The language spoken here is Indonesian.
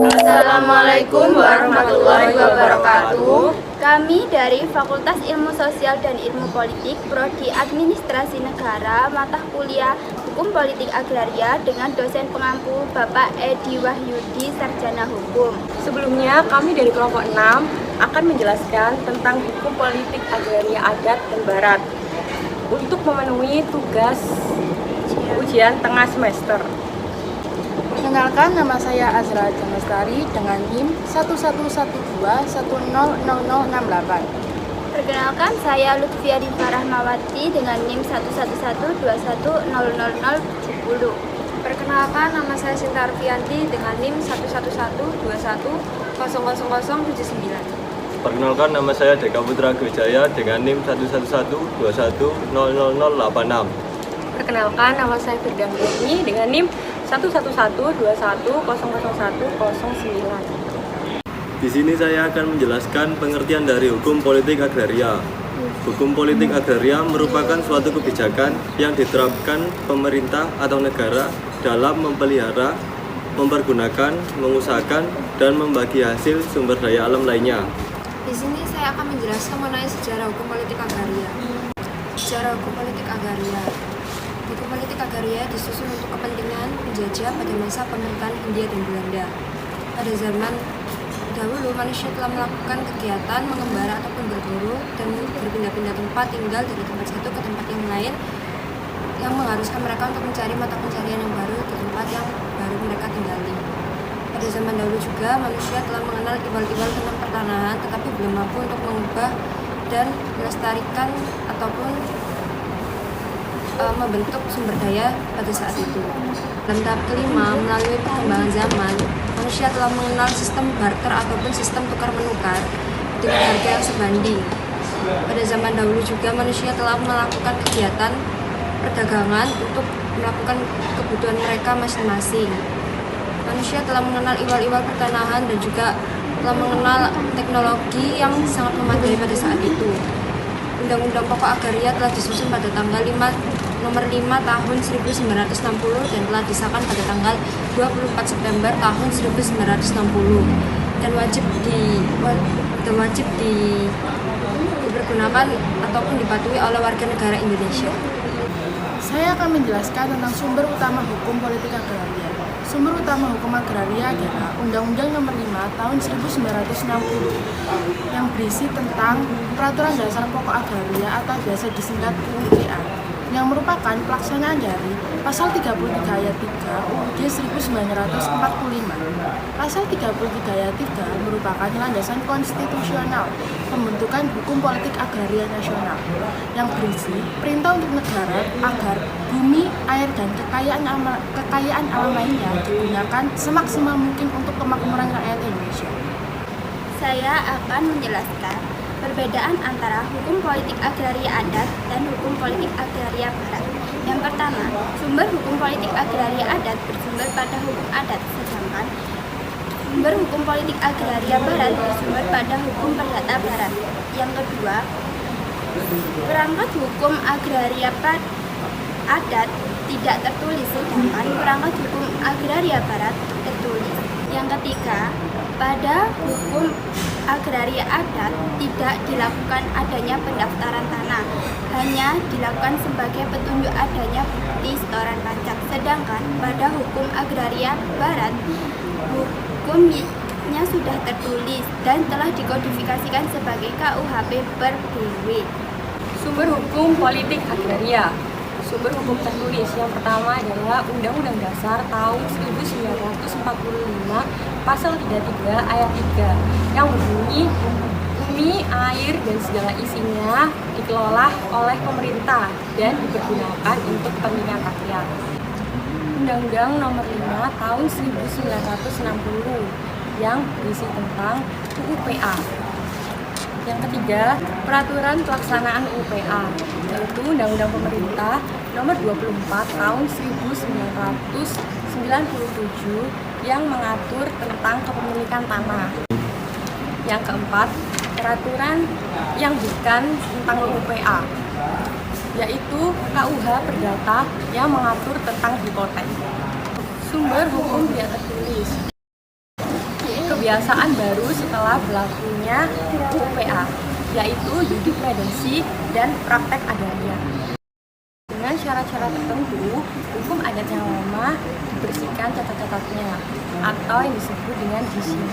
Assalamualaikum warahmatullahi wabarakatuh. Kami dari Fakultas Ilmu Sosial dan Ilmu Politik, Prodi Administrasi Negara, mata kuliah Hukum Politik Agraria dengan dosen pengampu Bapak Edi Wahyudi, Sarjana Hukum. Sebelumnya kami dari kelompok 6 akan menjelaskan tentang Hukum Politik Agraria Adat dan Barat untuk memenuhi tugas ujian tengah semester. Perkenalkan, nama saya Azra Janestari dengan NIM 1112100068. Perkenalkan, saya Lutfia Diva Rahmawati dengan NIM 1112100070. Perkenalkan, nama saya Sinta Arfianti dengan NIM 1112100079. Perkenalkan, nama saya Deka Putra Gwijaya dengan NIM 1112100086. Perkenalkan, nama saya Firdan Gurni dengan NIM 1112100109. Di sini saya akan menjelaskan pengertian dari hukum politik agraria. Hukum politik agraria merupakan suatu kebijakan yang diterapkan pemerintah atau negara dalam memelihara, mempergunakan, mengusahakan, dan membagi hasil sumber daya alam lainnya. Di sini saya akan menjelaskan mengenai sejarah hukum politik agraria. Sejarah hukum politik agraria. Hukum politik agraria disusun untuk kepentingan penjajah pada masa pemerintahan Hindia dan Belanda. Pada zaman dahulu, manusia telah melakukan kegiatan mengembara ataupun berburu dan berpindah-pindah tempat tinggal dari tempat satu ke tempat yang lain, yang mengharuskan mereka untuk mencari mata pencarian yang baru di tempat yang baru mereka tinggali. Pada zaman dahulu juga, manusia telah mengenal iwal-iwal tentang pertanahan, tetapi belum mampu untuk mengubah dan melestarikan ataupun membentuk sumber daya pada saat itu. Dalam tahap kelima, melalui perkembangan zaman, manusia telah mengenal sistem barter ataupun sistem tukar-menukar dengan harga yang sebanding. Pada zaman dahulu juga, manusia telah melakukan kegiatan perdagangan untuk melakukan kebutuhan mereka masing-masing. Manusia telah mengenal iwal-iwal pertanahan dan juga telah mengenal teknologi yang sangat memadai pada saat itu. Undang-Undang Pokok Agraria telah disusun pada tanggal nomor 5 tahun 1960 dan telah disahkan pada tanggal 24 September tahun 1960 dan wajib dipergunakan ataupun dipatuhi oleh warga negara Indonesia. Saya akan menjelaskan tentang sumber utama hukum politik agraria. Sumber utama hukum agraria adalah Undang-Undang Nomor 5 Tahun 1960 yang berisi tentang Peraturan Dasar Pokok Agraria atau biasa disingkat UUPA, yang merupakan pelaksanaan dari Pasal 33 Ayat 3 UUD 1945. Pasal 33 Ayat 3 merupakan landasan konstitusional pembentukan hukum politik agraria nasional yang berisi perintah untuk negara agar bumi, air, dan kekayaan alam lainnya digunakan semaksimal mungkin untuk kemakmuran rakyat Indonesia. Saya akan menjelaskan perbedaan antara hukum politik agraria adat dan hukum politik agraria barat. Yang pertama, sumber hukum politik agraria adat bersumber pada hukum adat, sedangkan sumber hukum politik agraria barat bersumber pada hukum perdata barat. Yang kedua, perangkat hukum agraria adat tidak tertulis, sedangkan perangkat hukum agraria barat tertulis. Yang ketiga, pada hukum agraria adat tidak dilakukan adanya pendaftaran tanah, hanya dilakukan sebagai petunjuk adanya bukti setoran pajak. Sedangkan pada hukum agraria barat, hukumnya sudah tertulis dan telah dikodifikasikan sebagai KUHP per BW. Sumber hukum politik agraria. Sumber hukum tertulis yang pertama adalah Undang-Undang Dasar tahun 1945 Pasal 33 Ayat 3 yang berbunyi, bumi, air, dan segala isinya dikelola oleh pemerintah dan dipergunakan untuk kepentingan rakyat. Undang-Undang Nomor 5 Tahun 1960 yang berisi tentang UUPA. Yang ketiga, Peraturan Pelaksanaan UUPA, yaitu Undang-Undang Pemerintah Nomor 24 Tahun 1997 yang mengatur tentang kepemilikan tanah. Yang keempat, peraturan yang bukan tentang UUPA, yaitu KUH Perdata yang mengatur tentang hipotek. Sumber hukum tidak tertulis. Kebiasaan baru setelah berlakunya UPA, yaitu jurisprudensi dan praktek agraria. Dengan syarat-syarat tertentu, hukum adat yang lama dibersihkan cacat-cacatnya atau yang disebut dengan jizya.